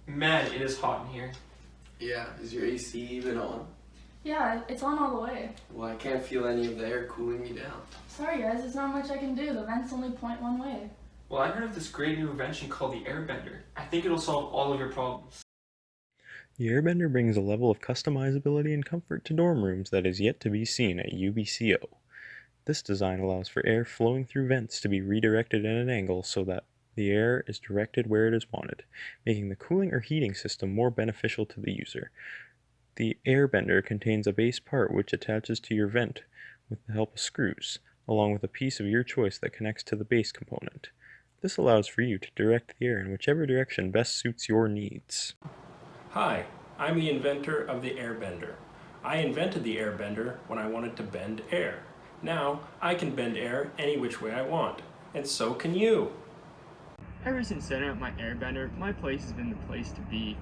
Man, it is hot in here. Yeah, is your AC even on? Yeah, it's on all the way. Well, I can't feel any of the air cooling me down. Sorry guys, there's not much I can do. The vent's only point one way. Well, I heard of this great new invention called the airbender. I think it'll solve all of your problems. The Airbender brings a level of customizability and comfort to dorm rooms that is yet to be seen at UBCO. This design allows for air flowing through vents to be redirected at an angle so that the air is directed where it is wanted, making the cooling or heating system more beneficial to the user. The Airbender contains a base part which attaches to your vent with the help of screws, along with a piece of your choice that connects to the base component. This allows for you to direct the air in whichever direction best suits your needs. Hi, I'm the inventor of the Airbender. I invented the Airbender when I wanted to bend air. Now, I can bend air any which way I want, and so can you. Ever since setting up my Airbender, my place has been the place to be.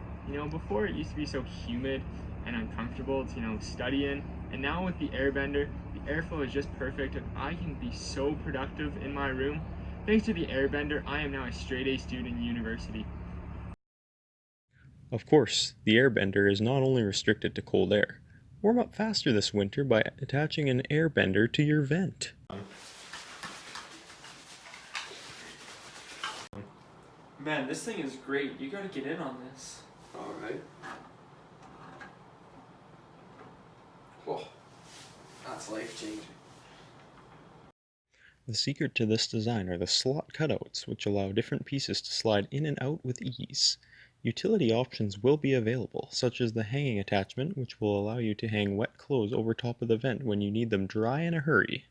Before it used to be so humid and uncomfortable to, study in, and now with the Airbender, the airflow is just perfect and I can be so productive in my room. Thanks to the Airbender, I am now a straight A student in university. Of course, the Airbender is not only restricted to cold air. Warm up faster this winter by attaching an Airbender to your vent. Man, this thing is great. You gotta get in on this. Alright. Oh, that's life-changing. The secret to this design are the slot cutouts, which allow different pieces to slide in and out with ease. Utility options will be available, such as the hanging attachment, which will allow you to hang wet clothes over top of the vent when you need them dry in a hurry.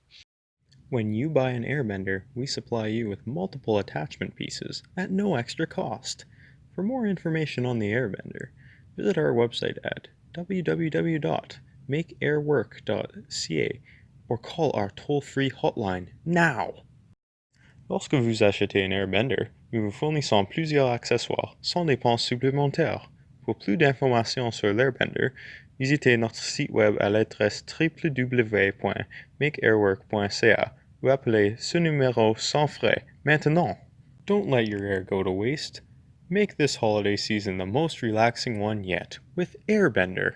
When you buy an Airbender, we supply you with multiple attachment pieces at no extra cost. For more information on the Airbender, visit our website at www.makeairwork.ca or call our toll-free hotline now. Lorsque vous achetez un Airbender, nous vous fournissons plusieurs accessoires sans dépenses supplémentaires. Pour plus d'informations sur l'Airbender, visitez notre site web à l'adresse www.makeairwork.ca ou appelez ce numéro sans frais maintenant. Don't let your air go to waste. Make this holiday season the most relaxing one yet with Airbender.